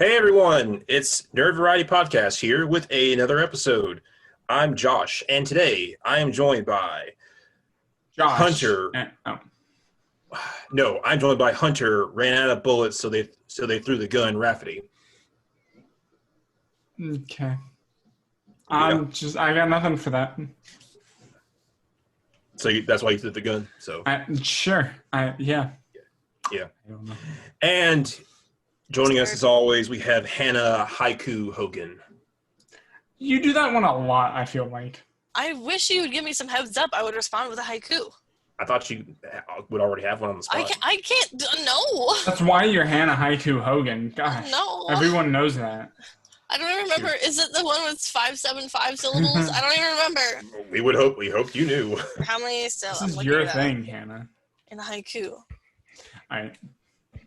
Hey everyone, it's Nerd Variety Podcast here with another episode. I'm Josh, and today I am joined by Josh. Hunter. No, I'm joined by Hunter. Ran out of bullets, so they threw the gun. Rafferty. Okay. Yeah. I got nothing for that. So that's why you threw the gun. So Sure. Yeah. yeah. I don't know. And joining us as always, we have Hannah Haiku Hogan. You do that one a lot, I feel like. I wish you would give me some heads up. I would respond with a haiku. I thought you would already have one on the spot. I can't. No. That's why you're Hannah Haiku Hogan. Gosh. No. Everyone knows that. I don't even remember. Is it the one with 575 syllables? I don't even remember. We hoped you knew. How many still? This is your thing, Hannah. In a haiku. All right.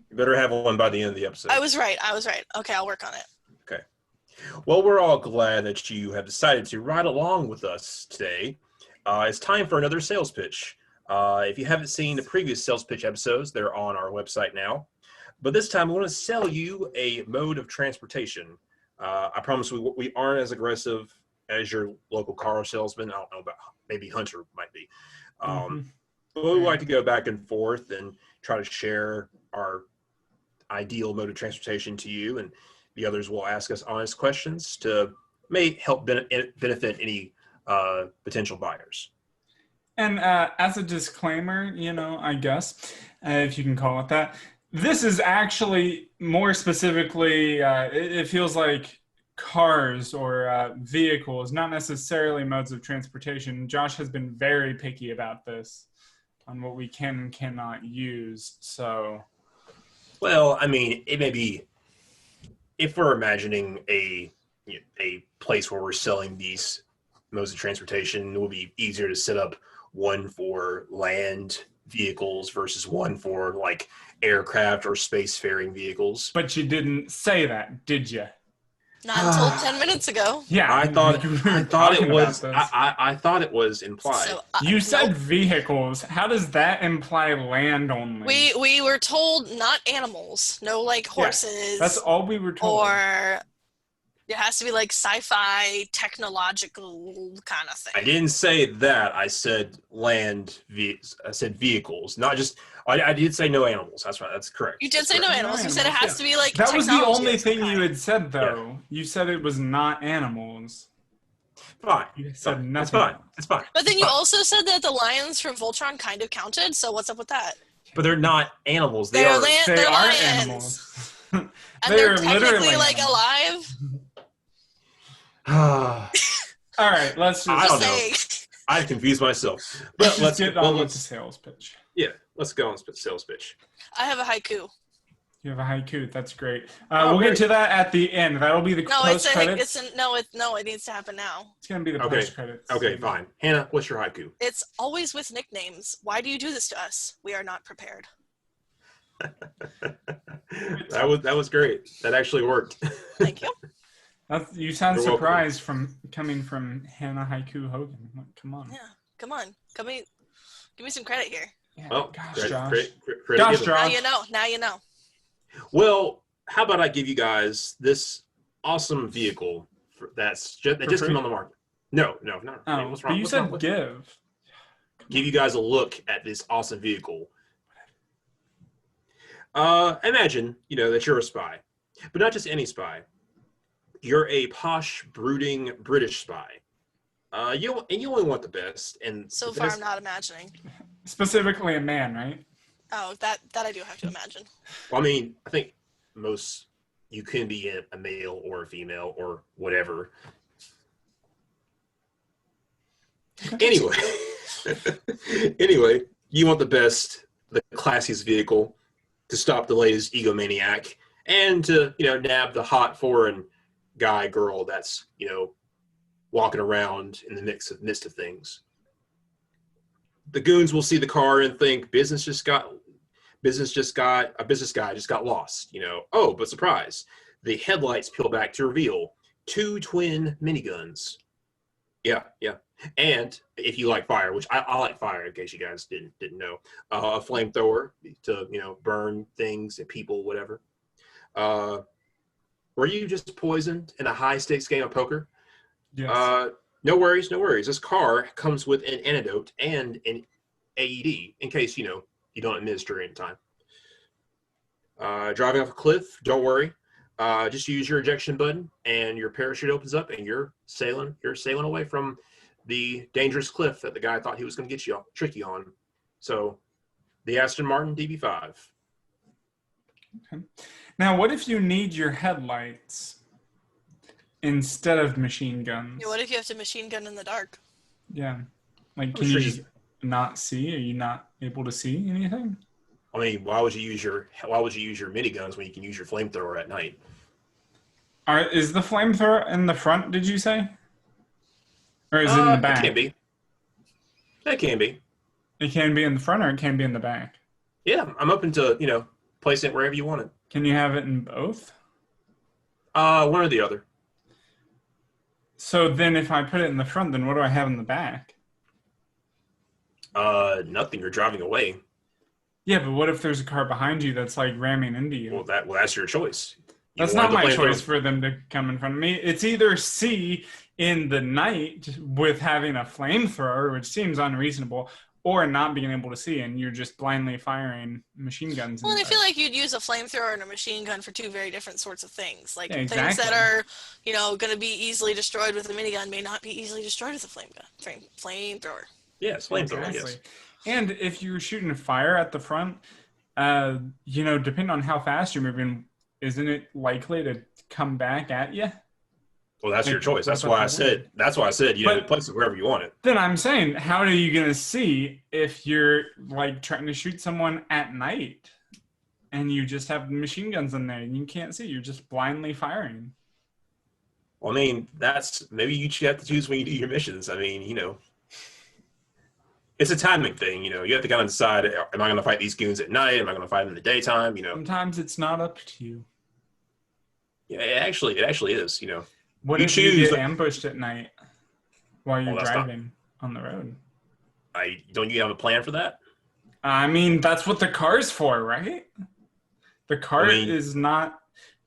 You better have one by the end of the episode. I was right. Okay, I'll work on it. Okay. Well, we're all glad that you have decided to ride along with us today. It's time for another sales pitch. If you haven't seen the previous sales pitch episodes, they're on our website now. But this time, we want to sell you a mode of transportation. I promise we aren't as aggressive as your local car salesman. I don't know about, maybe Hunter might be. But we like to go back and forth and try to share our ideal mode of transportation to you, and the others will ask us honest questions to may help benefit any potential buyers. And as a disclaimer, I guess, if you can call it that, this is actually more specifically, it feels like cars or vehicles, not necessarily modes of transportation. Josh has been very picky about this on what we can and cannot use. So, well, I mean, it may be, if we're imagining a place where we're selling these modes of transportation, it will be easier to set up one for land vehicles versus one for like aircraft or spacefaring vehicles. But you didn't say that, did you? Not until 10 minutes ago. Yeah, I thought it was implied. So, you said vehicles. How does that imply land only? We were told not animals. No, like horses. Yes, that's all we were told. Or it has to be like sci-fi, technological kind of thing. I didn't say that. I said land. I said vehicles, not just. I did say no animals. That's right. That's correct. You did say no animals. You said it has to be like that was the only thing kind. you had said, though. Yeah. You said it was not animals. Fine. You said nothing. It's fine. It's fine. But then you also said that the lions from Voltron kind of counted. So what's up with that? But they're not animals. They're are lions. Animals. And they're technically like alive. All right, let's just. I don't know. I confused myself. But let's get on with the sales pitch. Yeah, let's go on sales pitch. I have a haiku. You have a haiku. That's great. We'll get to that at the end. That'll be the post credits. It needs to happen now. It's gonna be the post credits. Okay, fine. Hannah, what's your haiku? It's always with nicknames. Why do you do this to us? We are not prepared. That was great. That actually worked. Thank you. You sound You're surprised welcome. Coming from Hannah Haiku Hogan. Come on. Yeah, come on. Give me some credit here. Yeah. Well, gosh, Josh. Josh. Now you know. Well, how about I give you guys this awesome vehicle that just came on the market? No. Oh, what's wrong? But you said give. Give you guys a look at this awesome vehicle. Imagine, that you're a spy, but not just any spy. You're a posh, brooding British spy. You only want the best. And so far, I'm not imagining. Specifically a man, right? Oh, that I do have to imagine. Well, I mean, I think you can be a male or a female or whatever. Anyway, you want the best, the classiest vehicle to stop the latest egomaniac and to, nab the hot foreign guy, girl that's, walking around in the midst of things. The goons will see the car and think a business guy just got lost, Oh, but surprise. The headlights peel back to reveal 2 twin miniguns. Yeah. And if you like fire, which I like fire in case you guys didn't know, a flamethrower to, burn things and people, whatever. were you just poisoned in a high-stakes game of poker? Yes. No worries, no worries. This car comes with an antidote and an AED in case, you don't administer it in time. Driving off a cliff, don't worry. Just use your ejection button and your parachute opens up and you're sailing away from the dangerous cliff that the guy thought he was going to get you trick you on. So the Aston Martin DB5. Okay. Now, what if you need your headlights instead of machine guns? Yeah, what if you have to machine gun in the dark? Yeah. Like, can you not see? Are you not able to see anything? I mean, why would you use your miniguns when you can use your flamethrower at night? Is the flamethrower in the front, did you say? Or is it in the back? It can be. It can be. It can be in the front or it can be in the back? Yeah, I'm open to, place it wherever you want it. Can you have it in both? One or the other. So then if I put it in the front, then what do I have in the back? Nothing. You're driving away. Yeah, but what if there's a car behind you that's like ramming into you? Well, that's your choice. That's not my choice for them to come in front of me. It's either C, in the night with having a flamethrower, which seems unreasonable, or not being able to see and you're just blindly firing machine guns. Well, and I feel like you'd use a flamethrower and a machine gun for two very different sorts of things. Like Yeah, things that are, going to be easily destroyed with a minigun may not be easily destroyed with a flamethrower. Yes, flamethrower. Exactly. Yes. And if you're shooting a fire at the front, depending on how fast you're moving, isn't it likely to come back at you? Well, that's your choice. That's why I said. Place it wherever you want it. Then I'm saying, how are you gonna see if you're like trying to shoot someone at night, and you just have machine guns in there and you can't see? You're just blindly firing. Well, I mean, maybe you have to choose when you do your missions. I mean, it's a timing thing. You have to kind of decide: am I going to fight these goons at night? Am I going to fight them in the daytime? Sometimes it's not up to you. Yeah, it actually is. What if you get ambushed at night while you're driving on the road? Don't you have a plan for that? I mean, that's what the car's for, right? The car is not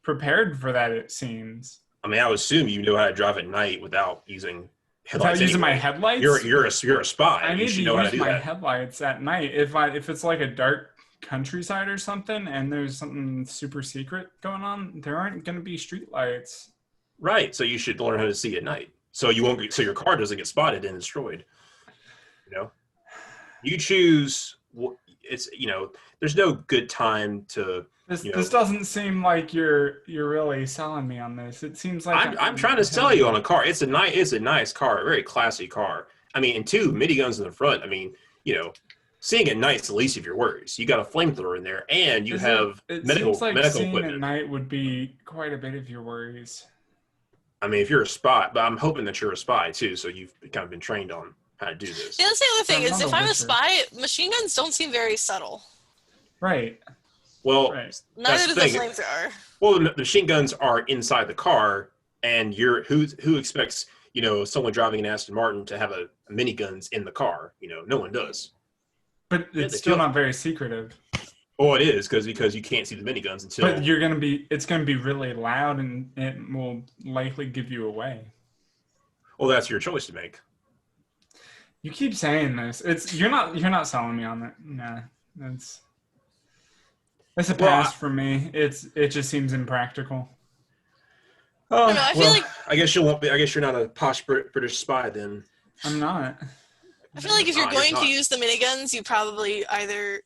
prepared for that, it seems. I mean, I would assume you know how to drive at night without using headlights. Without using my headlights? You're a spy. I need to use my headlights at night. If it's like a dark countryside or something and there's something super secret going on, there aren't going to be street lights. Right, so you should learn how to see at night, so your car doesn't get spotted and destroyed. You choose. It's there's no good time to. This doesn't seem like you're really selling me on this. It seems like I'm trying to sell you on a car. It's a nice car, a very classy car. I mean, and two miniguns in the front. I mean, seeing at night's the least of your worries. You got a flamethrower in there, and you have medical seeing equipment. At night would be quite a bit of your worries. I mean, if you're a spy, but I'm hoping that you're a spy too, so you've kind of been trained on how to do this. Yeah, that's the other thing is if I'm a spy, machine guns don't seem very subtle. Right. Well, neither does the flamethrower. Well, the machine guns are inside the car, and who expects someone driving an Aston Martin to have a miniguns in the car? No one does. But it's still not very secretive. Oh, it is because you can't see the miniguns until. But it's gonna be really loud, and it will likely give you away. Well, that's your choice to make. You keep saying this. You're not selling me on that. Nah, that's a pass for me. It just seems impractical. Oh, I feel like I guess you won't be. I guess you're not a posh British spy then. I'm not. I feel like if you're going to use the miniguns, you probably either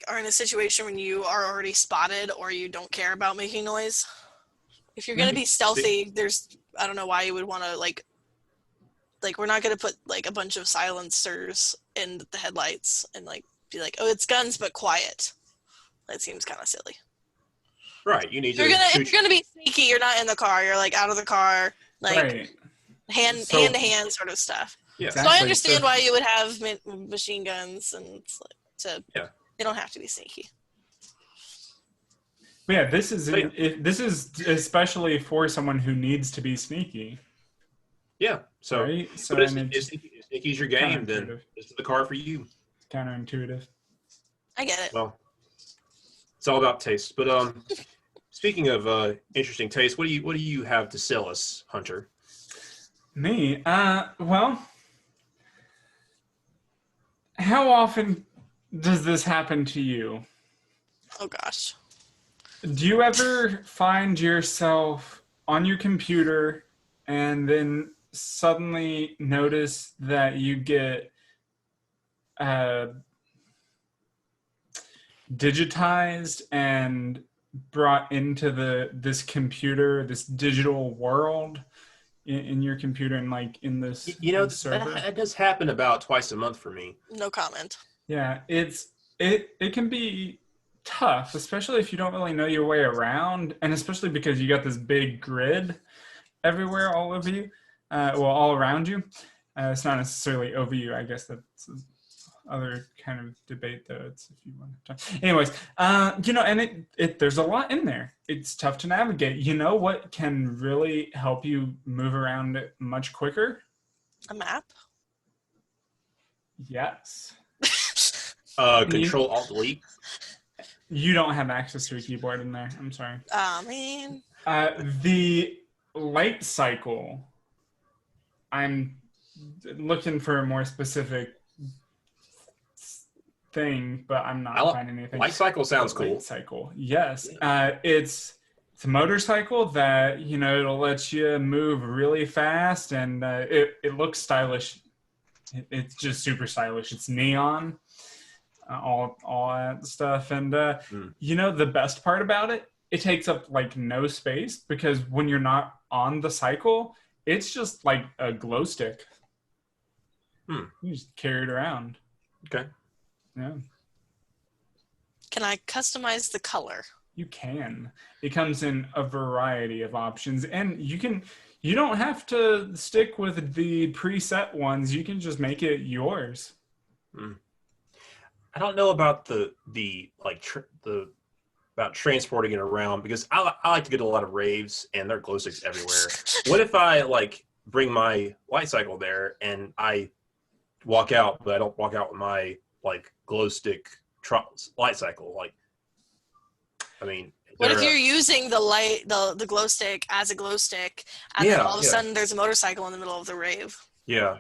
are in a situation when you are already spotted or you don't care about making noise. If you're going to be stealthy, I don't know why you would want to we're not going to put a bunch of silencers in the headlights and be like, oh, it's guns, but quiet. That seems kind of silly. Right. You need if you're going to be sneaky, you're not in the car. You're out of the car, hand to hand sort of stuff. Yeah. Exactly. So I understand why you would have machine guns and they don't have to be sneaky. Yeah, this is especially for someone who needs to be sneaky. Yeah. So, right? So if sneaky's your game, then this is the car for you. It's counterintuitive. I get it. Well, it's all about taste. But Speaking of interesting taste, what do you have to sell us, Hunter? Me? Well, how often does this happen to you? Oh gosh. Do you ever find yourself on your computer and then suddenly notice that you get uh, digitized and brought into this computer, this digital world in your computer and like in this server? That does happen about twice a month for me. No comment. Yeah, it can be tough, especially if you don't really know your way around, and especially because you got this big grid everywhere, all over you, all around you. It's not necessarily over you. I guess that's other kind of debate, though. It's if you want to talk. Anyways, and there's a lot in there. It's tough to navigate. You know what can really help you move around it much quicker? A map? Yes. Control Alt Delete. You don't have access to a keyboard in there. I'm sorry. Oh man. The light cycle. I'm looking for a more specific thing, but I'm not finding anything. Light cycle sounds cool. Light cycle, yes. It's a motorcycle that it'll let you move really fast, and it looks stylish. It's just super stylish. It's neon, all that stuff, and the best part about it, it takes up like no space because when you're not on the cycle, it's just like a glow stick. You just carry it around. Okay. Yeah. Can I customize the color? You can. It comes in a variety of options, and you don't have to stick with the preset ones. You can just make it yours. I don't know about about transporting it around because I like to get a lot of raves and there are glow sticks everywhere. What if I bring my light cycle there and I walk out, but I don't walk out with my glow stick light cycle? What if you're using the glow stick as a glow stick, and then all of a sudden there's a motorcycle in the middle of the rave? Yeah,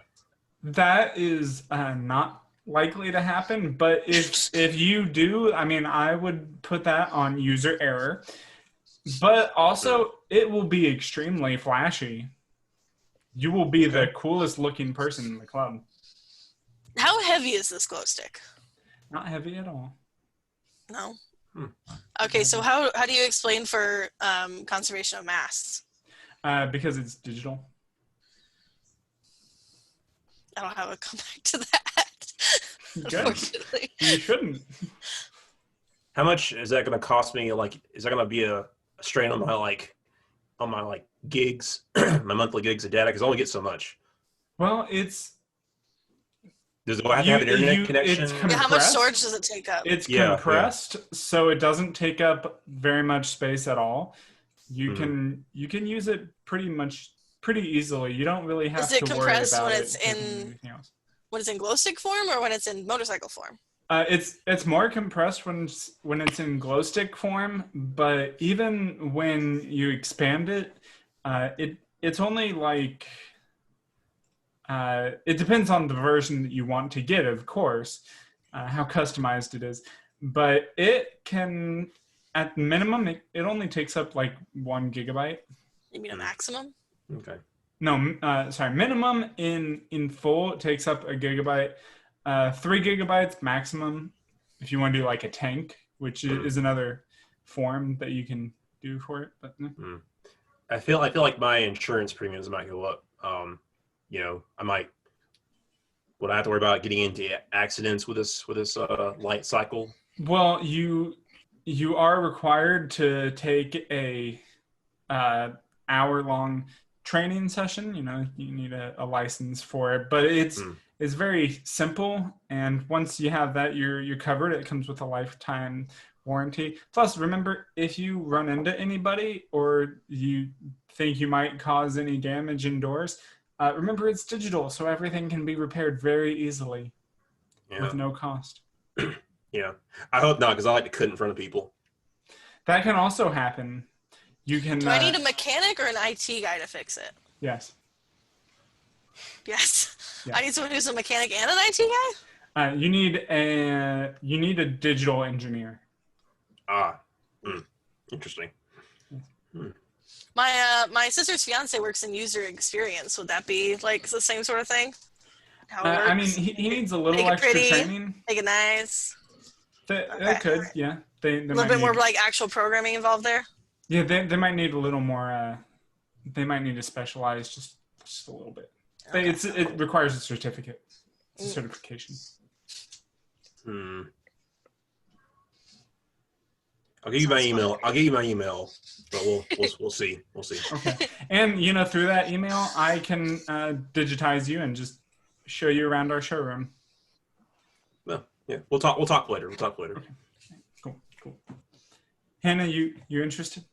that is not likely to happen. But if you do, I would put that on user error. But also, it will be extremely flashy. You will be the coolest looking person in the club. How heavy is this glow stick? Not heavy at all. No. Okay, so how do you explain for conservation of mass? Because it's digital. I don't have a comeback to that. Unfortunately. You shouldn't. How much is that going to cost me? Is that going to be a strain on my gigs, my monthly gigs of data? Because I only get so much. Well, does it have to have an internet connection? How much storage does it take up? It's compressed, so it doesn't take up very much space at all. You can use it pretty easily. You don't really have to worry about when it's in glow stick form or when it's in motorcycle form? It's more compressed when it's in glow stick form, but even when you expand it, it's only it depends on the version that you want to get, of course, how customized it is. But it can, at minimum, it only takes up 1 gigabyte. You mean a maximum? Okay. No, sorry. Minimum in full, it takes up 1 gigabyte. 3 gigabytes maximum if you want to do a tank, which is another form that you can do for it. But I feel like my insurance premiums might go up. Would I have to worry about getting into accidents with this light cycle? Well, you are required to take a hour-long training session. You need a license for it, but it's very simple. And once you have that, you're covered. It comes with a lifetime warranty. Plus, remember, if you run into anybody or you think you might cause any damage indoors, remember it's digital, so everything can be repaired very easily with no cost. Yeah, I hope not, because I like to cut in front of people. That can also happen. You can. Do I need a mechanic or an IT guy to fix it? Yes. Yes. Yeah. I need someone who's a mechanic and an IT guy? You need a digital engineer. Interesting. My sister's fiance works in user experience. Would that be like the same sort of thing? How it works? I mean, he needs a little Make it extra pretty, training. make it nice. They could, yeah. They A little bit more like actual programming involved there. Yeah, they might need a little more. They might need to specialize just a little bit. Okay. It requires a certificate. It's a certification. I'll give you my email. But we'll see. We'll see. Okay. And through that email, I can digitize you and just show you around our showroom. Well, yeah. We'll talk later. Okay. Cool. Hannah, you interested?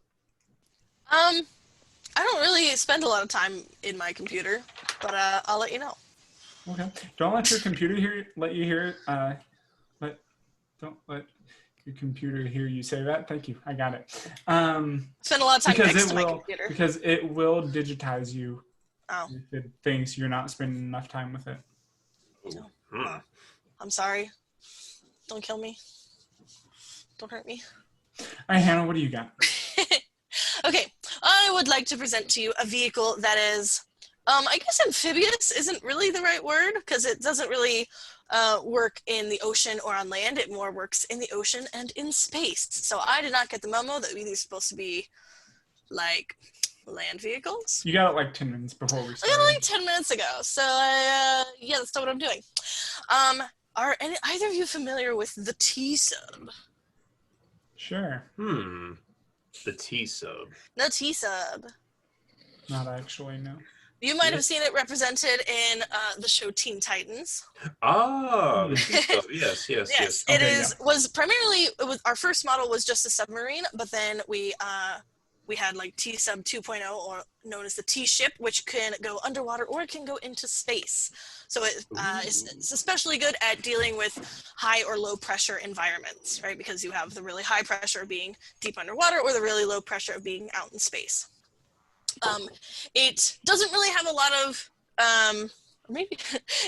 I don't really spend a lot of time in my computer, but I'll let you know. Okay. Don't let your computer let you hear. Don't let your computer hear you say that. Thank you. I got it. Spend a lot of time next to my computer. Because it will digitize you. Oh. If it thinks you're not spending enough time with it. I'm sorry. Don't kill me. Don't hurt me. All right, Hannah, what do you got? Okay, I would like to present to you a vehicle that is, I guess amphibious isn't really the right word because it doesn't really work in the ocean or on land. It more works in the ocean and in space. So I did not get the memo that these are supposed to be like land vehicles. You got it like 10 minutes before we started. I got it like 10 minutes ago. So yeah, that's not what I'm doing. Are either of you familiar with the T-sub? Sure. The T-sub. The T-sub. Not actually, no. You might have seen it represented in the show Teen Titans. Ah, the T-sub. Yes. Yes, Okay, was primarily, our first model was just a submarine, but then we had like T-sub 2.0, or known as the T-ship, which can go underwater or it can go into space. So it's especially good at dealing with high or low pressure environments, right? Because you have the really high pressure of being deep underwater or the really low pressure of being out in space. It doesn't really have a lot of, maybe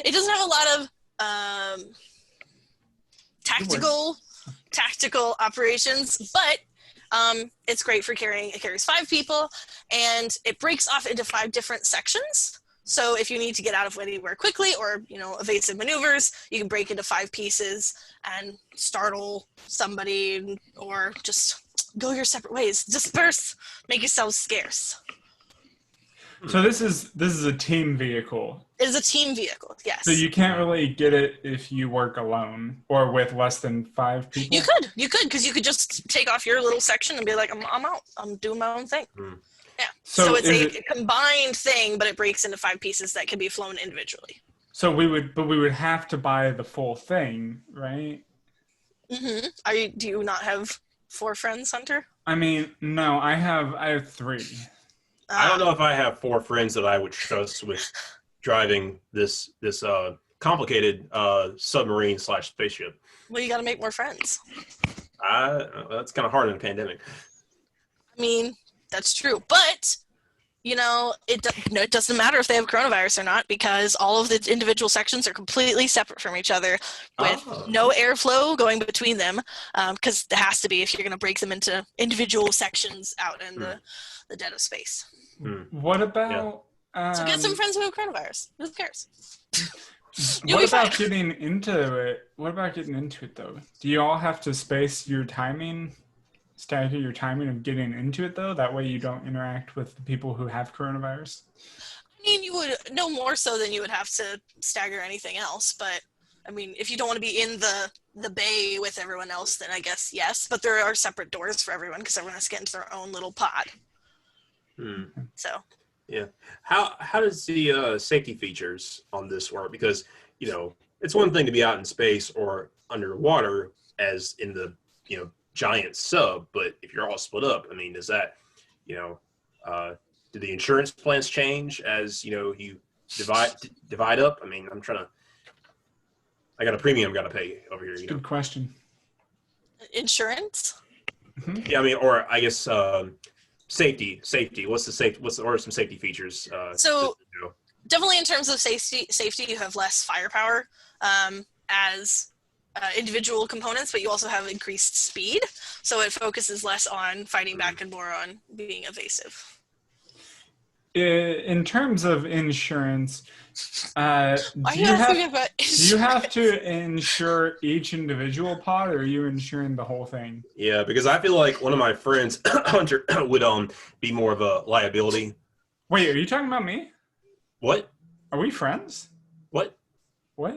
it doesn't have a lot of tactical operations, but it's great for carrying. It carries 5 people, and it breaks off into 5 different sections. So if you need to get out of anywhere quickly, or evasive maneuvers, you can break into 5 pieces and startle somebody, or just go your separate ways. Disperse, make yourselves scarce. So this is a team vehicle. It is a team vehicle, yes. So you can't really get it if you work alone or with less than 5 people? You could, because you could just take off your little section and be like, I'm out. I'm doing my own thing. Yeah. So it's a combined thing, but it breaks into 5 pieces that can be flown individually. So we would have to buy the full thing, right? Mm-hmm. Do you not have 4 friends, Hunter? I mean, no, I have 3. I don't know if I have 4 friends that I would trust with driving this complicated submarine / spaceship. Well, you got to make more friends. That's kind of hard in a pandemic. I mean, that's true, but it doesn't matter if they have coronavirus or not, because all of the individual sections are completely separate from each other, with no airflow going between them, because there has to be if you're going to break them into individual sections out in the dead of space. What about? So get some friends who have coronavirus. Who cares? What about getting into it? What about getting into it though? Do you all have to stagger your timing of getting into it though? That way you don't interact with the people who have coronavirus? I mean, you would no more so than you would have to stagger anything else. But I mean, if you don't want to be in the bay with everyone else, then I guess yes. But there are separate doors for everyone because everyone has to get into their own little pod. So. Yeah. How does the safety features on this work? Because, it's one thing to be out in space or underwater as in the, giant sub, but if you're all split up, I mean, does that, do the insurance plans change as, you divide up? I mean, I got a premium got to pay over here. Good question. Insurance? Yeah, I mean, or I guess safety. What are some safety features? So definitely in terms of safety, you have less firepower as individual components, but you also have increased speed. So it focuses less on fighting back and more on being evasive. In terms of insurance, Why are you asking me about insurance? Do you have to insure each individual pod, or are you insuring the whole thing? Yeah, because I feel like one of my friends, Hunter, would be more of a liability. Wait, are you talking about me? What? Are we friends? What? What?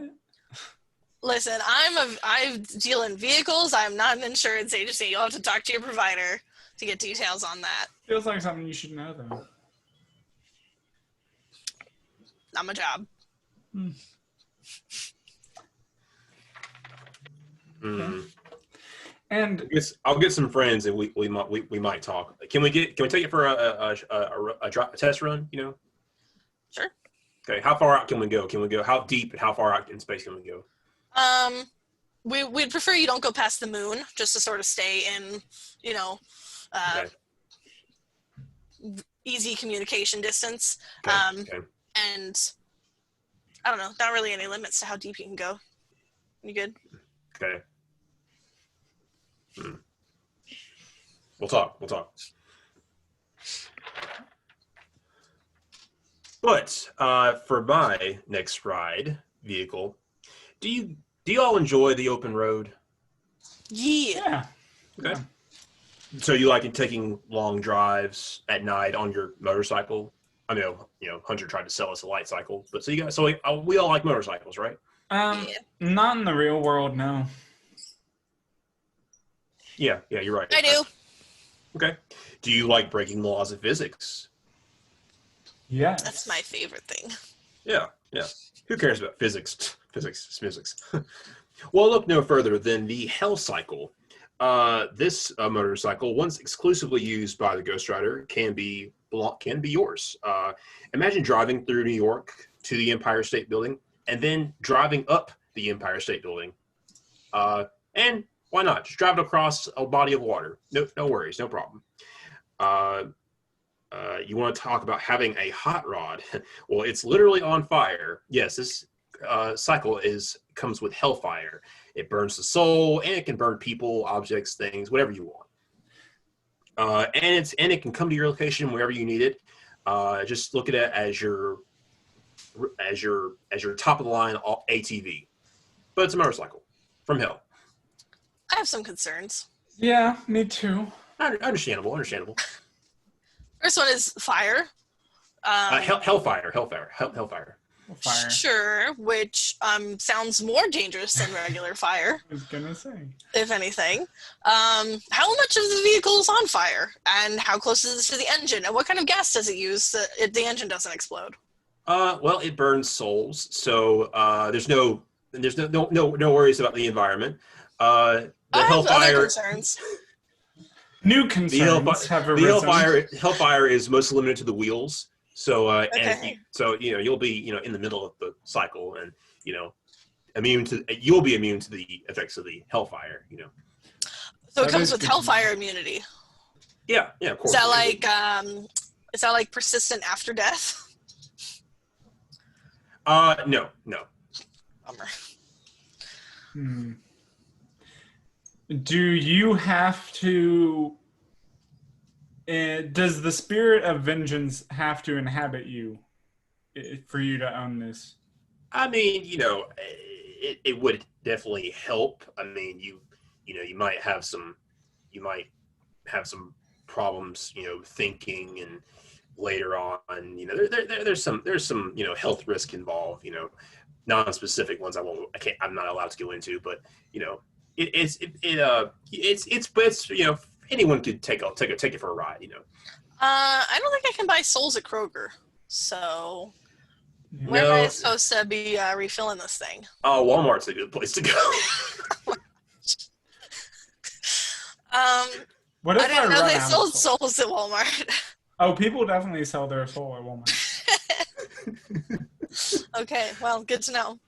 Listen, I deal in vehicles. I'm not an insurance agency. You'll have to talk to your provider to get details on that. Feels like something you should know, though. Not my job. And I'll get some friends and we might talk. Can we take it for a test run? You know. Sure. Okay. How far out can we go? How deep and how far out in space can we go? We'd prefer you don't go past the moon, just to sort of stay in, Okay. easy communication distance. Okay. And I don't know, not really any limits to how deep you can go. You good? Okay. We'll talk. But for my next ride vehicle, do you all enjoy the open road? Yeah. Okay. Yeah. So you like taking long drives at night on your motorcycle? I know, Hunter tried to sell us a light cycle, but we all like motorcycles, right? Not in the real world, no. Yeah, you're right. I do. Okay. Do you like breaking the laws of physics? Yeah. That's my favorite thing. Yeah. Who cares about physics? Physics. Well, look no further than the Hell Cycle. This motorcycle, once exclusively used by the Ghost Rider, can be yours. Imagine driving through New York to the Empire State Building and then driving up the Empire State Building. And why not? Just drive it across a body of water. No worries, no problem. You want to talk about having a hot rod? Well, it's literally on fire. Yes, this cycle comes with hellfire. It burns the soul, and it can burn people, objects, things, whatever you want. And it can come to your location wherever you need it. Just look at it as your top of the line ATV, but it's a motorcycle from hell. I have some concerns. Yeah, me too. Understandable. First one is fire. Hellfire. Fire. Sure, which sounds more dangerous than regular fire. I was gonna say. If anything. How much of the vehicle is on fire? And how close is it to the engine? And what kind of gas does it use so the engine doesn't explode? Well, it burns souls, so there's no worries about the environment. The hellfire concerns. New concerns have arisen. Hellfire is most limited to the wheels. So Okay. You'll be in the middle of the cycle, and you'll be immune to the effects of the hellfire. So it comes with hellfire immunity. Yeah, of course. Is that like persistent after death? No. Bummer. Do you have to? Does the spirit of vengeance have to inhabit you for you to own this? I mean, it would definitely help. I mean, you might have some problems, thinking, and later on, there's some health risk involved, non-specific ones I'm not allowed to go into, but it's anyone could take it for a ride, I don't think I can buy souls at Kroger. So where am I supposed to be refilling this thing? Oh, Walmart's a good place to go. What if I didn't know run they out of sold soul? souls at Walmart. Oh, people definitely sell their soul at Walmart. Okay, well, good to know.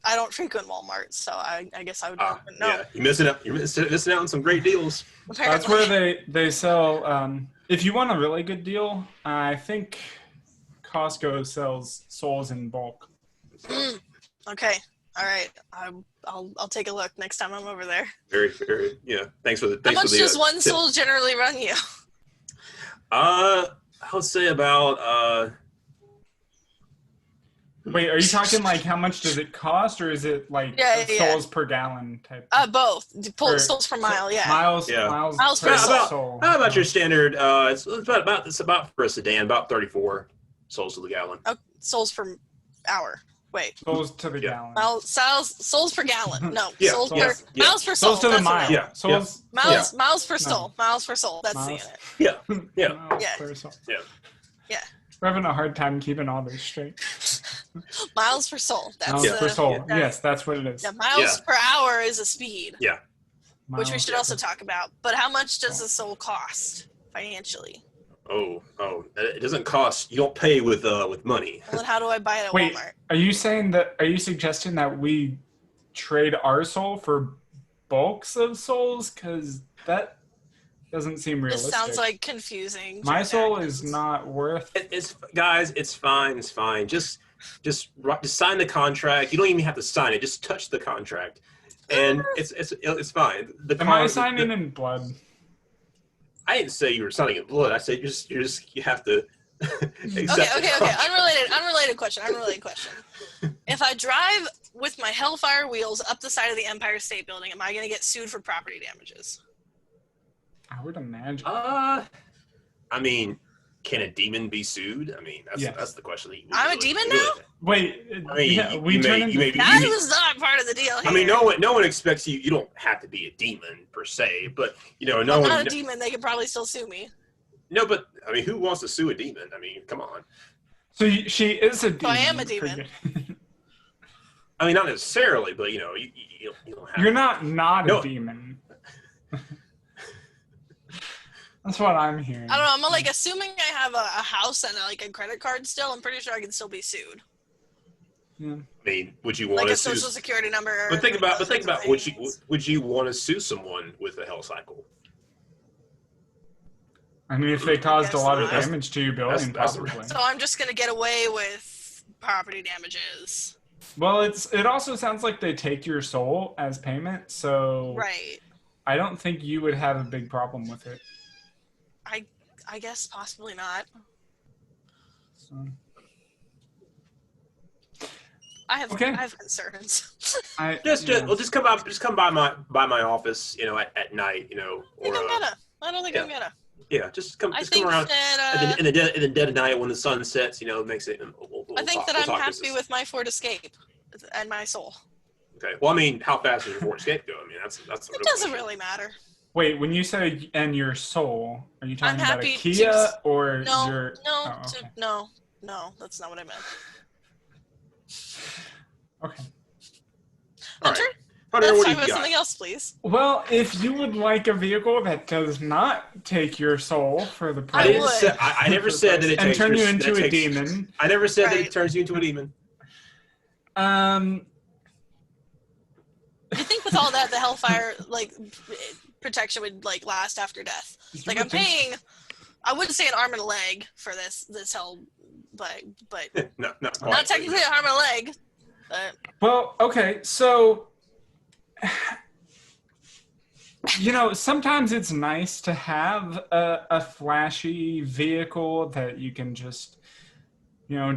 I don't frequent Walmart, so I guess I would know. Yeah, you're missing out. You're missing out on some great deals. Apparently. That's where they sell. If you want a really good deal, I think Costco sells souls in bulk. Okay. All right. I'll take a look next time I'm over there. Very, very. Yeah. Thanks for the. How much does one tip. soul generally run you? I would say about. Wait, are you talking like how much does it cost, or is it like souls per gallon type? Both. Souls per mile. Yeah. Miles. Yeah. Miles per soul. How about your standard? It's about for a sedan, about 34 souls to the gallon. Oh, souls per hour. Wait. Souls to the gallon. Souls per gallon. No. Yeah. Souls Yeah. per miles per soul. Souls to the mile. Yeah. Souls. Miles per soul. Miles per soul. That's the unit. Yeah. Yeah. Miles Yeah. per soul. Yeah. Yeah. We're having a hard time keeping all this straight. Miles per soul. That's Miles per soul. Yes, that's what it is. Yeah, miles per hour is a speed. Yeah. Which we should also talk about. But how much does a soul cost financially? Oh, it doesn't cost. You don't pay with money. Well, then how do I buy it at Wait, Walmart? are you suggesting that we trade our soul for bulks of souls? Because that doesn't seem realistic. This sounds like confusing. My soul is not worth. It's guys. It's fine. It's fine. Just sign the contract. You don't even have to sign it. Just touch the contract, and it's fine. Am I signing in blood? I didn't say you were signing in blood. I said you have to. Okay. Unrelated question. If I drive with my Hellfire wheels up the side of the Empire State Building, am I going to get sued for property damages? I would imagine. I mean, can a demon be sued? I mean, that's the question. I'm a demon now? Wait, I mean, that was not part of the deal here. I mean, no one expects you. You don't have to be a demon per se, but no I'm one. not a demon. They could probably still sue me. No, but I mean, who wants to sue a demon? I mean, come on. So she is a demon. So I am a demon. I mean, not necessarily, but you don't have. You're not a demon. That's what I'm hearing. I don't know. I'm like assuming I have a house and a credit card still. I'm pretty sure I can still be sued. Yeah. I mean, would you want a to sue? social security number? But think about would you want to sue someone with a hell cycle? I mean, if they caused a lot of damage to your building, possibly. So I'm just gonna get away with property damages. Well, it also sounds like they take your soul as payment, so right. I don't think you would have a big problem with it. I guess possibly not. So. I have concerns. Just come by my office, at night, or I don't think I'm gonna. Yeah, just come around in the dead of night when the sun sets. It makes it. I think that I'm happy with my Ford Escape and my soul. Okay. Well, I mean, how fast does your Ford Escape go? I mean, that's. It doesn't really matter. Wait, when you say "and your soul," are you talking about a Kia or your? No, that's not what I meant. Okay. Hunter, Hunter, let's what do talk you about got? something else, please. Well, if you would like a vehicle that does not take your soul for the price, I never said that it and takes turn you into a demon. I never said that it turns you into a demon. You think with all that, the Hellfire protection would last after death? I'm paying. I wouldn't say an arm and a leg for this hell, but no, not technically an arm and a leg. But. Well, okay, so sometimes it's nice to have a flashy vehicle that you can just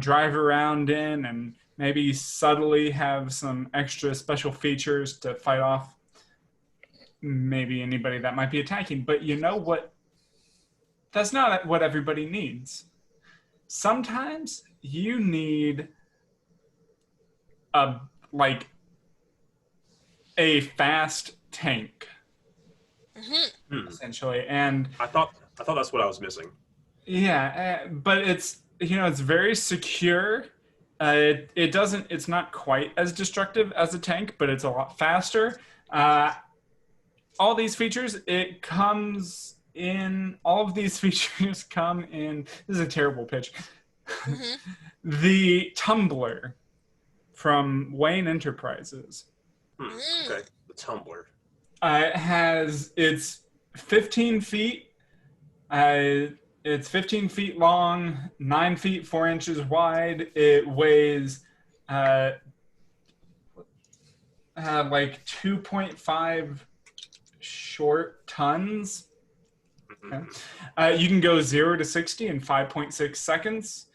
drive around in and maybe subtly have some extra special features to fight off maybe anybody that might be attacking. But you know what? That's not what everybody needs. Sometimes you need a fast tank, essentially. And I thought that's what I was missing. Yeah, but it's very secure. It's not quite as destructive as a tank, but it's a lot faster. All these features, all of these features come in, this is a terrible pitch. The tumbler from Wayne Enterprises. Okay, the tumbler. It's 15 feet. It's 15 feet long, 9 feet 4 inches wide. It weighs like 2.5 short tons. Okay. You can go 0 to 60 in 5.6 seconds.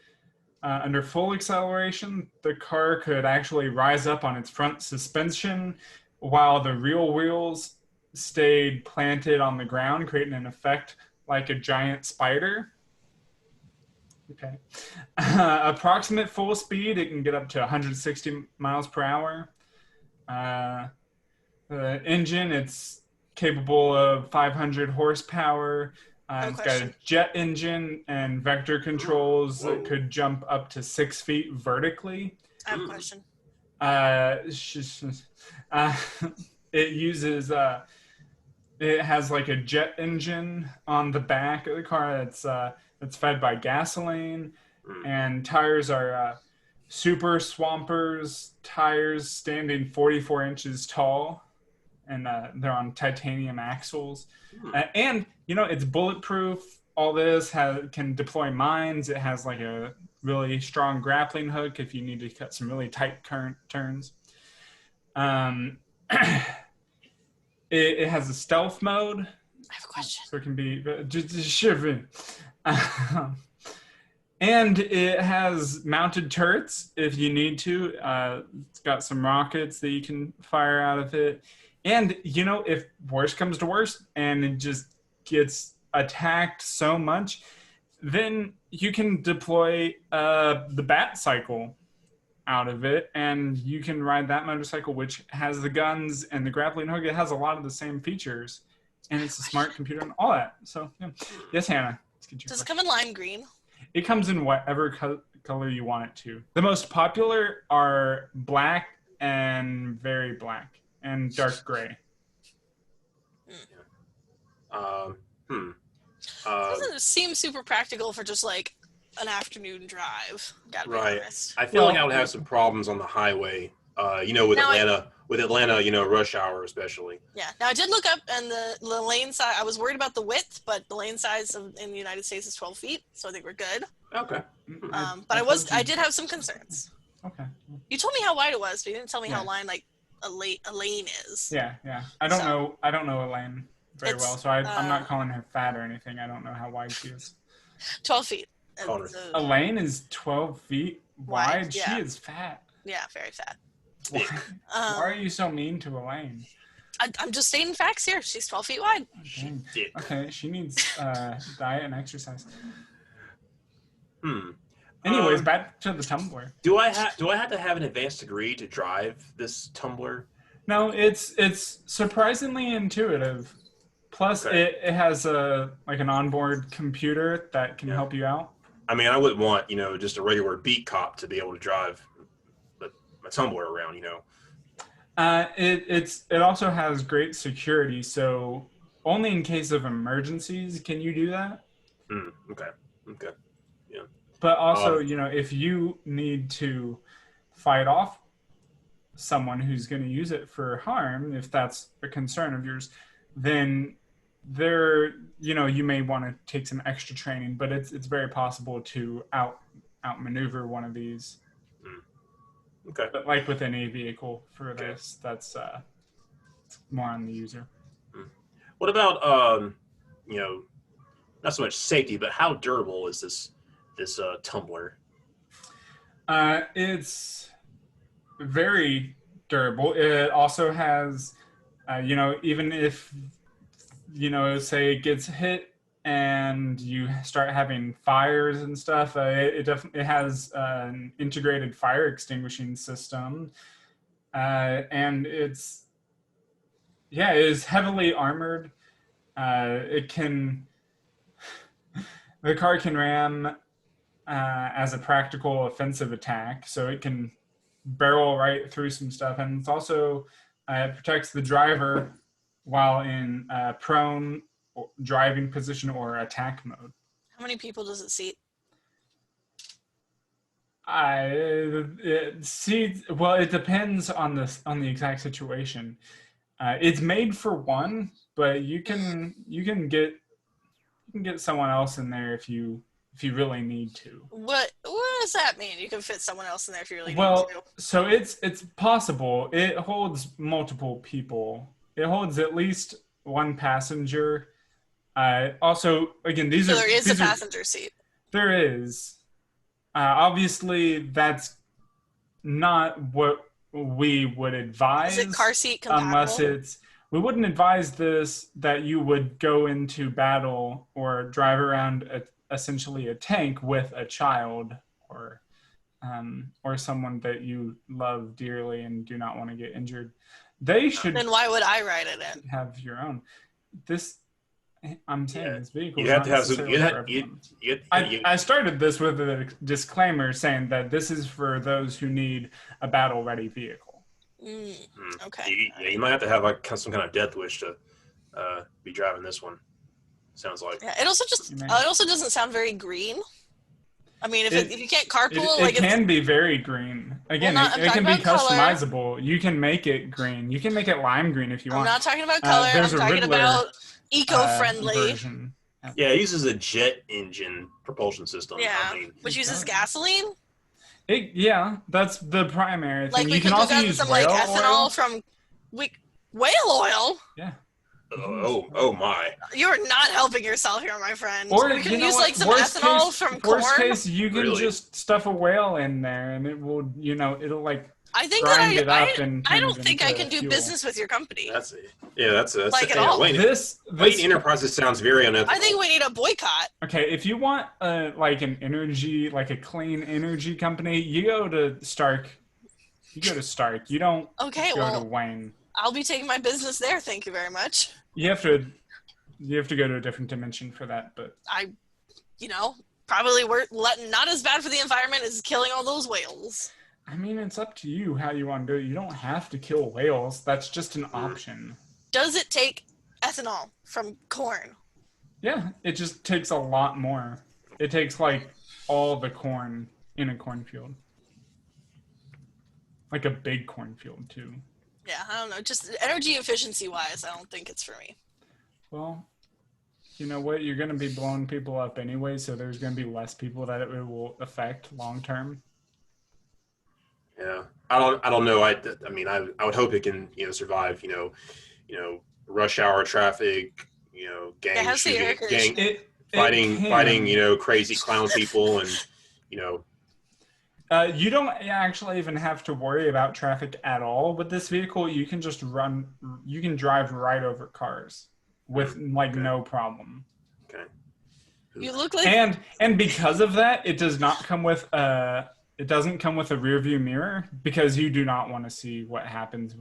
Under full acceleration, the car could actually rise up on its front suspension while the rear wheels stayed planted on the ground, creating an effect like a giant spider. Okay. Approximate full speed, it can get up to 160 miles per hour. The engine, it's capable of 500 horsepower. It's got a jet engine and vector controls that could jump up to 6 feet vertically. I have a question. It uses it has like a jet engine on the back of the car that's fed by gasoline, and tires are super swampers tires, standing 44 inches tall, and they're on titanium axles. And it's bulletproof. All this can deploy mines. It has like a really strong grappling hook if you need to cut some really tight current turns. It has a stealth mode. I have a question. So it can be just shivering. And it has mounted turrets if you need to. It's got some rockets that you can fire out of it. And, if worse comes to worse and it just gets attacked so much, then you can deploy the bat cycle out of it, and you can ride that motorcycle, which has the guns and the grappling hook. It has a lot of the same features, and it's a smart computer and all that. So, yeah. Yes, Hannah. Does it come in lime green? It comes in whatever color you want it to. The most popular are black and very black and dark gray. Doesn't seem super practical for just like an afternoon drive. Gotta be honest. I feel like I would have some problems on the highway. With Atlanta, rush hour especially. Yeah. Now I did look up, and the lane size. I was worried about the width, but the lane size in the United States is 12 feet, so I think we're good. Okay. But I did have some concerns. Okay. You told me how wide it was, but you didn't tell me how wide a lane is. Yeah. I don't know Elaine very well, so I'm not calling her fat or anything. I don't know how wide she is. 12 feet. Elaine is 12 feet wide. Yeah. She is fat. Yeah, very fat. Why are you so mean to Elaine? I'm just stating facts here. She's 12 feet wide. Okay, she needs diet and exercise. Anyways, back to the tumbler. Do I have to have an advanced degree to drive this tumbler? No, it's surprisingly intuitive. Plus, it has an onboard computer that can help you out. I mean, I wouldn't want just a regular beat cop to be able to drive my tumbler around. It also has great security, so only in case of emergencies can you do that. Okay. Yeah. But also, if you need to fight off someone who's going to use it for harm, if that's a concern of yours, then you may want to take some extra training, but it's very possible to outmaneuver one of these. Okay. But like with any vehicle for this, that's more on the user. What about not so much safety, but how durable is this tumbler? It's very durable. It also has, even if say it gets hit and you start having fires and stuff, it has an integrated fire extinguishing system, and it is heavily armored. The car can ram as a practical offensive attack, so it can barrel right through some stuff, and it's also it protects the driver while in prone driving position or attack mode. How many people does it seat? It depends on the exact situation. It's made for one, but you can get someone else in there if you really need to. What does that mean? You can fit someone else in there if you really need Well, to. so it's possible. It holds multiple people. It holds at least one passenger. Also, again, these So are there is a these are passenger seat. there is. Obviously, that's not what we would advise. Is it car seat Unless compatible? we wouldn't advise this that you would go into battle or drive around essentially a tank with a child or someone that you love dearly and do not want to get injured. They should Then why would I ride in it? have your own. I'm saying this vehicle You is have not to have some. necessarily for everyone. I started this with a disclaimer saying that this is for those who need a battle-ready vehicle. Okay. You might have to have like some kind of death wish to be driving this one. Sounds like. Yeah, it also doesn't sound very green. I mean, if you can't carpool, it can be very green. Again, it can be customizable. You can make it green. You can make it lime green if you want. I'm not talking about color. I'm talking about eco-friendly. Version. Yeah, it uses a jet engine propulsion system. Yeah, I mean, which uses gasoline. That's the primary thing. Like we you could can have also gotten use some whale like ethanol oil. from whale oil. Yeah. Oh my! You're not helping yourself here, my friend. Or we can you know use what? like some Worst ethanol case, from corn. Worst case, you can Really? just stuff a whale in there, and it will, it'll like I think grind that it up and I turn don't it think I into can do fuel. business with your company. That's Like at all. Wayne This Enterprises sounds very unethical. I think we need a boycott. Okay, if you want like an energy, like a clean energy company, you go to Stark. You go to Stark. You don't Okay, go to well, Wayne. I'll be taking my business there. Thank you very much. You have to go to a different dimension for that, but Probably not as bad for the environment as killing all those whales. I mean, it's up to you how you want to do it. You don't have to kill whales. That's just an option. Does it take ethanol from corn? Yeah, it just takes a lot more. It takes like all the corn in a cornfield. Like a big cornfield too. Yeah, I don't know. Just energy efficiency wise, I don't think it's for me. Well, you know what? You're going to be blowing people up anyway, so there's going to be less people that it will affect long term. Yeah, I don't know. I mean, I would hope it can survive. Rush hour traffic. Gang shooting, fighting. Crazy clown people, and You don't actually even have to worry about traffic at all with this vehicle. You can just you can drive right over cars with no problem. Okay. You look like and because of that, it doesn't come with a rear view mirror because you do not want to see what happens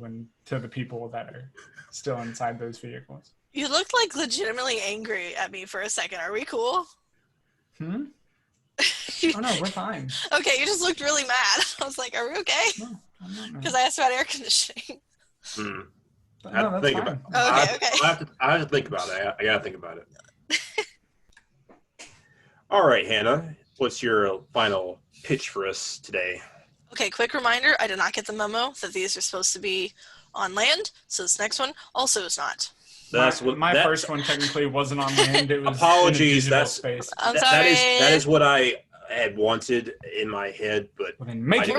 to the people that are still inside those vehicles. You looked like legitimately angry at me for a second. Are we cool? Oh no, we're fine. Okay, you just looked really mad. I was like, are we okay? No, I'm not mad. Because I asked about air conditioning. I have to think about it. Okay. I have to think about it. I gotta think about it. All right, Hannah, what's your final pitch for us today? Okay, quick reminder, I did not get the memo that these are supposed to be on land, so this next one also is not. My first one technically wasn't on land. It was apologies. In a space. I'm sorry. That is what I had wanted in my head, but well, then I did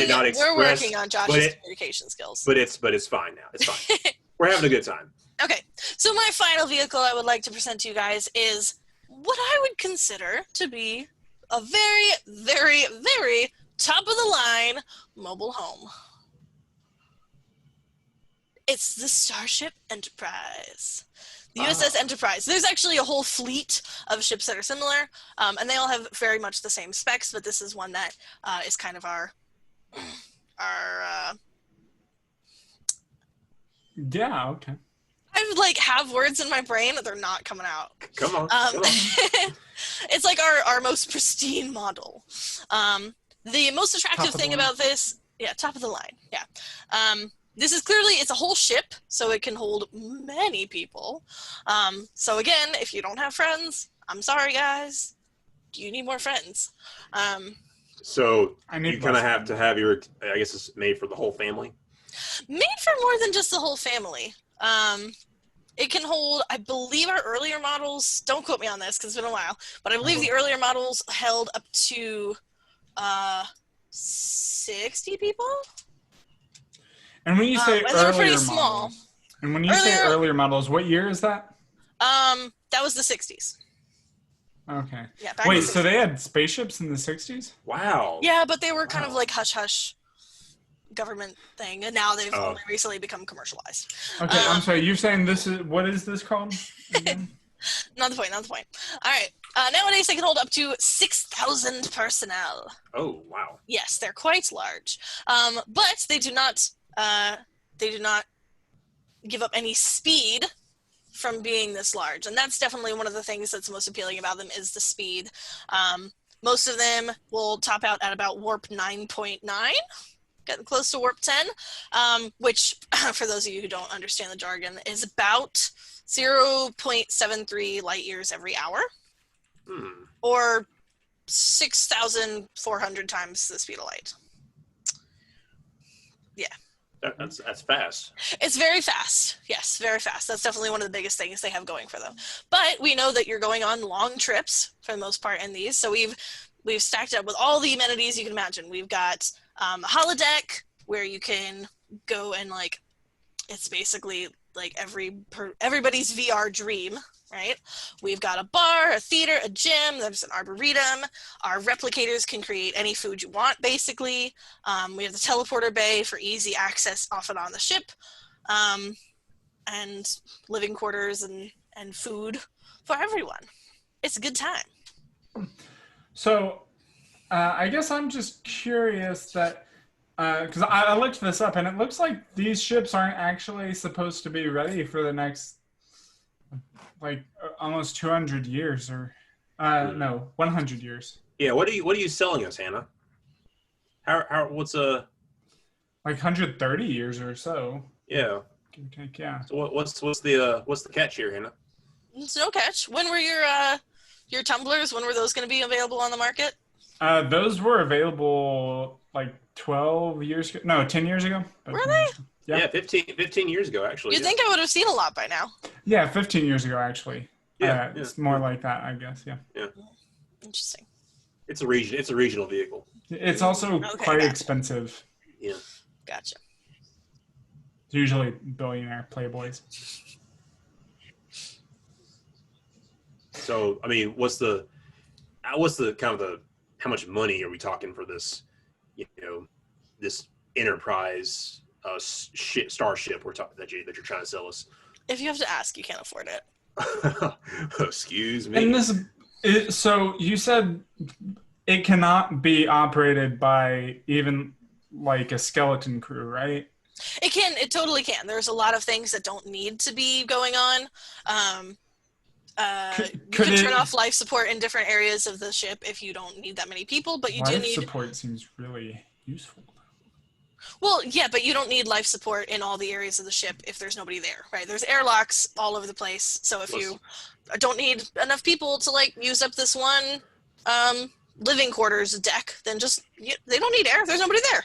not express. We're working on Josh's communication skills. But it's fine now. It's fine. We're having a good time. Okay, so my final vehicle I would like to present to you guys is what I would consider to be a very, very, very top of the line mobile home. It's the Starship Enterprise. The USS Enterprise. There's actually a whole fleet of ships that are similar, and they all have very much the same specs, but this is one that is kind of our yeah, okay. I have words in my brain, they're not coming out. Come on. It's like our most pristine model. The most attractive thing about this, top of the line, this is clearly, it's a whole ship, so it can hold many people. So again, if you don't have friends, I'm sorry guys, you need more friends. So I need you kind of less have to have your, I guess it's made for the whole family? Made for more than just the whole family. It can hold, I believe our earlier models, don't quote me on this because it's been a while, but I believe the earlier models held up to 60 people. And when you say and they were pretty earlier small. models, and when you say earlier models, what year is that? That was the 60s. Okay. Yeah. Back Wait, in the 60s. so they had spaceships in the 60s? Wow. Yeah, but they were kind of like hush-hush government thing, and now they've only recently become commercialized. Okay, I'm sorry. You're saying this is, what is this called again? Not the point. All right. Nowadays, they can hold up to 6,000 personnel. Oh, wow. Yes, they're quite large, but they do not give up any speed from being this large, and that's definitely one of the things that's most appealing about them is the speed. Most of them will top out at about warp 9.9. Getting close to warp 10, which, for those of you who don't understand the jargon, is about 0.73 light years every hour, or 6,400 times the speed of light. Yeah. That's fast. It's very fast. Yes, very fast. That's definitely one of the biggest things they have going for them. But we know that you're going on long trips for the most part in these, so we've stacked up with all the amenities you can imagine. We've got a holodeck where you can go and like, it's basically like everybody's VR dream, right? We've got a bar, a theater, a gym, there's an arboretum. Our replicators can create any food you want, basically. We have the teleporter bay for easy access off and on the ship, and living quarters and food for everyone. It's a good time. So, I guess I'm just curious that, because I looked this up, and it looks like these ships aren't actually supposed to be ready for the next, like, almost 200 years, or, no, 100 years. Yeah, what are you selling us, Hannah? What's like 130 years or so. Yeah. Give or take, yeah. So what's the catch here, Hannah? It's no catch. When were your tumblers? When were those going to be available on the market? Those were available like 12 years ago. No, 10 years ago. Were they? Yeah, 15 years ago, actually. You'd think I would have seen a lot by now. Yeah, 15 years ago, actually. Yeah, it's more like that, I guess. Yeah. Yeah. Interesting. It's a regional vehicle. It's also quite expensive. Yeah. Gotcha. It's usually billionaire playboys. So, I mean, what's the kind of the, how much money are we talking for this, this Enterprise starship that you're trying to sell us? If you have to ask, you can't afford it. Excuse me. And so you said it cannot be operated by even like a skeleton crew, right? It can. It totally can. There's a lot of things that don't need to be going on. You can turn off life support in different areas of the ship if you don't need that many people, but you do need... Life support seems really useful. Well, yeah, but you don't need life support in all the areas of the ship if there's nobody there, right? There's airlocks all over the place, so if you don't need enough people to, like, use up this one living quarters deck, then just... they don't need air. There's nobody there.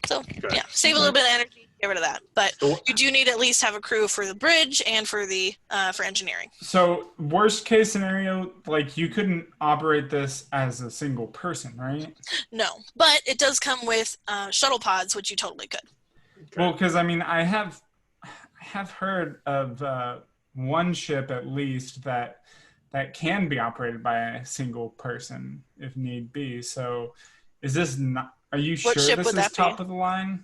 So, yeah, save a little bit of energy. Get rid of that, but you do need to at least have a crew for the bridge and for the for engineering. So worst case scenario, like you couldn't operate this as a single person, right? No, but it does come with shuttle pods, which you totally could. Okay. Well, because I mean, I have heard of one ship at least that can be operated by a single person if need be. So, is this not? Are you sure this is top of the line?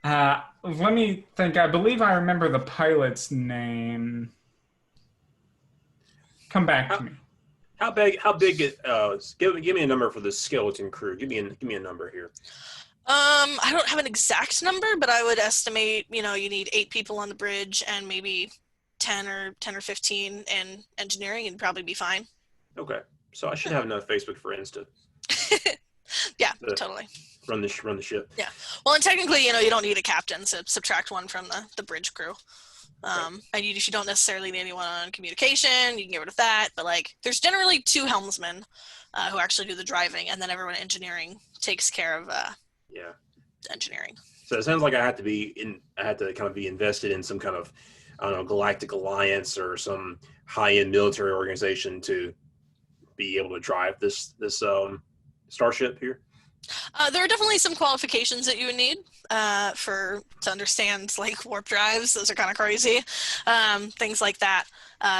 Let me think. I believe I remember the pilot's name. Come back to me. How big? Give me a number for the skeleton crew. Give me a number here. I don't have an exact number, but I would estimate. You need 8 people on the bridge and maybe 10 or 15 in engineering, and probably be fine. Okay, so I should have enough Facebook friends to. Yeah, totally. Run the ship. Yeah. Well, and technically, you don't need a captain, so subtract one from the bridge crew. And you don't necessarily need anyone on communication. You can get rid of that. But like, there's generally 2 helmsmen who actually do the driving, and then everyone in engineering takes care of the engineering. So it sounds like I had to kind of be invested in some kind of, I don't know, galactic alliance or some high-end military organization to be able to drive this starship here. There are definitely some qualifications that you would need to understand like warp drives. Those are kind of crazy, things like that.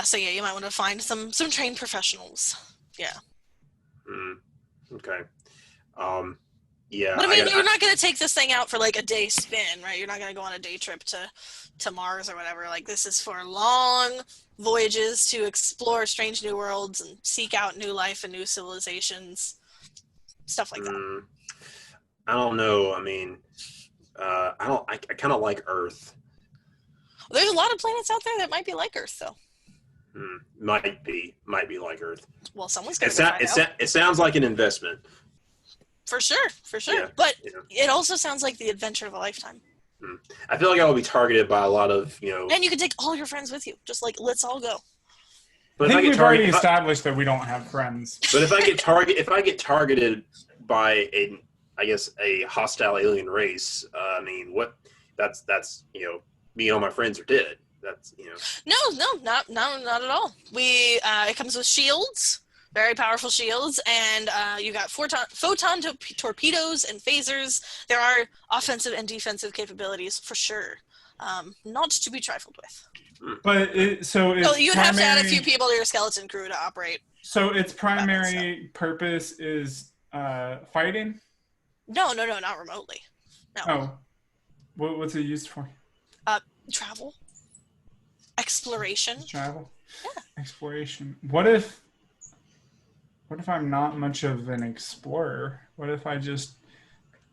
So yeah, you might want to find some trained professionals. Yeah. Okay. But I mean, you're not going to take this thing out for like a day spin, right? You're not going to go on a day trip to Mars or whatever. Like, this is for long voyages to explore strange new worlds and seek out new life and new civilizations, stuff like that. I don't know. I mean, I kind of like Earth. There's a lot of planets out there that might be like Earth, though. Might be like Earth. Well, someone's going to find out. It sounds like an investment. For sure. Yeah. But it also sounds like the adventure of a lifetime. I feel like I will be targeted by a lot of, And you can take all your friends with you. Just like, let's all go. But I think we've already established that we don't have friends. But if I get targeted by a hostile alien race, I mean, that's me and all my friends are dead. That's No, not at all. It comes with shields. Very powerful shields, and you got photon torpedoes and phasers. There are offensive and defensive capabilities for sure, not to be trifled with. But you'd have to add a few people to your skeleton crew to operate. So its primary purpose is fighting? No, not remotely. No. Oh, what's it used for? Travel, exploration. Travel. Yeah. Exploration. What if I'm not much of an explorer? What if I just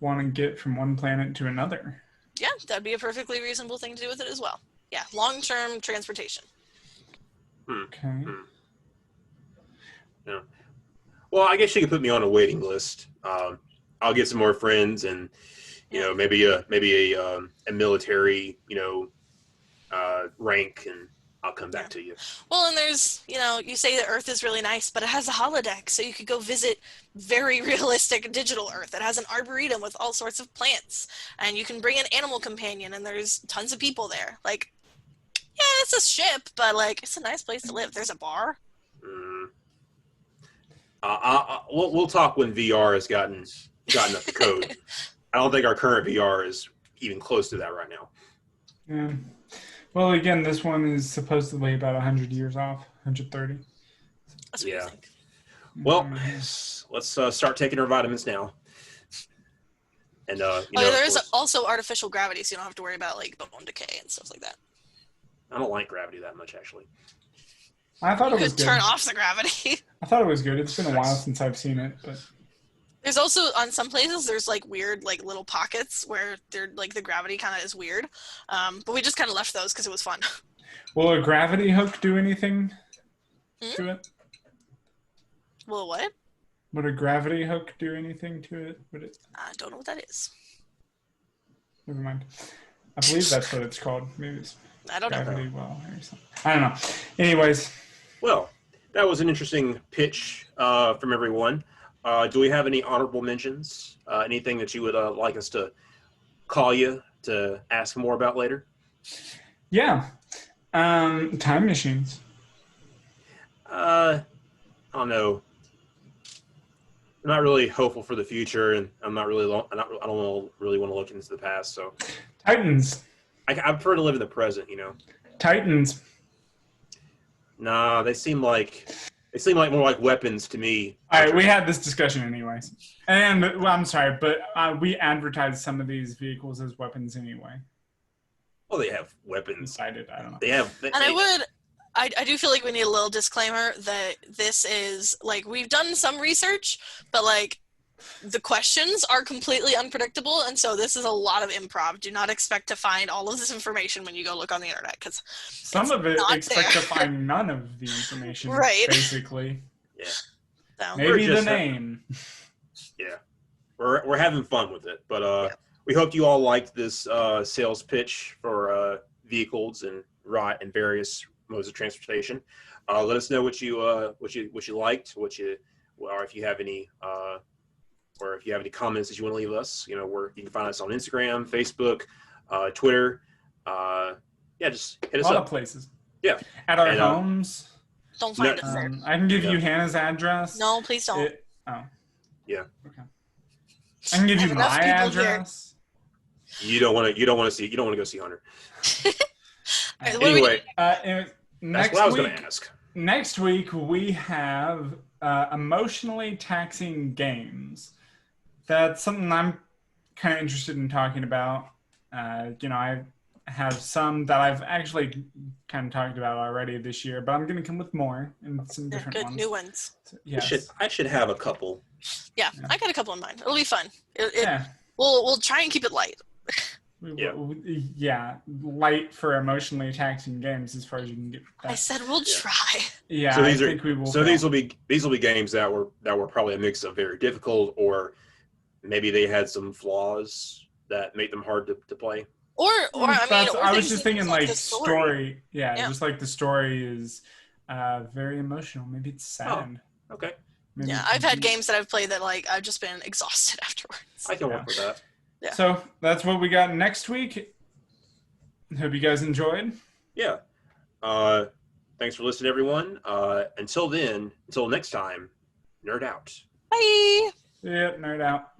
want to get from one planet to another? Yeah, that'd be a perfectly reasonable thing to do with it as well. Yeah, long-term transportation. Okay. Yeah. Well, I guess you could put me on a waiting list. I'll get some more friends, and maybe a military rank, and I'll come back to you. Well, and there's, you say that Earth is really nice, but it has a holodeck, so you could go visit very realistic digital Earth. It has an arboretum with all sorts of plants, and you can bring an animal companion, and there's tons of people there. Like, yeah, it's a ship, but like, it's a nice place to live. There's a bar. We'll talk when VR has gotten up to code. I don't think our current VR is even close to that right now. Yeah. Well, again, this one is supposedly about 100 years off, 130. That's what you think. Well, let's start taking our vitamins now. And there is also artificial gravity, so you don't have to worry about like bone decay and stuff like that. I don't like gravity that much, actually. I thought it was good. You could turn off the gravity. I thought it was good. It's been a while since I've seen it, but there's also, on some places, there's like weird like little pockets where they're like the gravity kind of is weird. But we just kind of left those because it was fun. Will a gravity hook do anything to it? Will what? Would a gravity hook do anything to it? Would it? I don't know what that is. Never mind. I believe that's what it's called. Maybe it's gravity well or something. I don't know. Anyways. Well, that was an interesting pitch from everyone. Do we have any honorable mentions? Anything that you would like us to call you to ask more about later? Yeah. Time machines. I don't know. I'm not really hopeful for the future, and I don't really want to look into the past. So, Titans. I prefer to live in the present. Titans. Nah, they seem like more like weapons to me. All right, we had this discussion anyways. And, well, I'm sorry, but we advertised some of these vehicles as weapons anyway. Well, they have weapons. Decided, I don't know. They have. I do feel like we need a little disclaimer that this is, like, we've done some research, but, like, the questions are completely unpredictable, and so this is a lot of improv. Do not expect to find all of this information when you go look on the internet, because some of it expect to find none of the information, right? Basically, yeah. So, maybe the name. Yeah, we're having fun with it, but we hope you all liked this sales pitch for vehicles and ride in various modes of transportation. Let us know what you liked, or if you have any comments that you want to leave us. You can find us on Instagram, Facebook, Twitter. Just hit us up. A lot of places. Yeah. At our homes. Don't find us there. I can give you Hannah's address. No, please don't. Yeah. Okay. I can give you my address. You don't want to go see Hunter. Anyway, that's what I was going to ask. Next week we have emotionally taxing games. That's something I'm kind of interested in talking about. I have some that I've actually kind of talked about already this year, but I'm going to come with more and some different ones. New ones. So, yes. I should have a couple. Yeah, I got a couple in mind. It'll be fun. Yeah. We'll try and keep it light. Light for emotionally taxing games as far as you can get. That. I said we'll try. Yeah, so I think we will. So these will be games that were probably a mix of very difficult, or maybe they had some flaws that made them hard to play. I was just thinking like story. Yeah, just like the story is very emotional. Maybe it's sad. Oh, okay. Maybe I've had games that I've played that like I've just been exhausted afterwards. I can work with that. Yeah. So that's what we got next week. Hope you guys enjoyed. Yeah. Thanks for listening, everyone. Until next time, nerd out. Bye. Yeah, nerd out.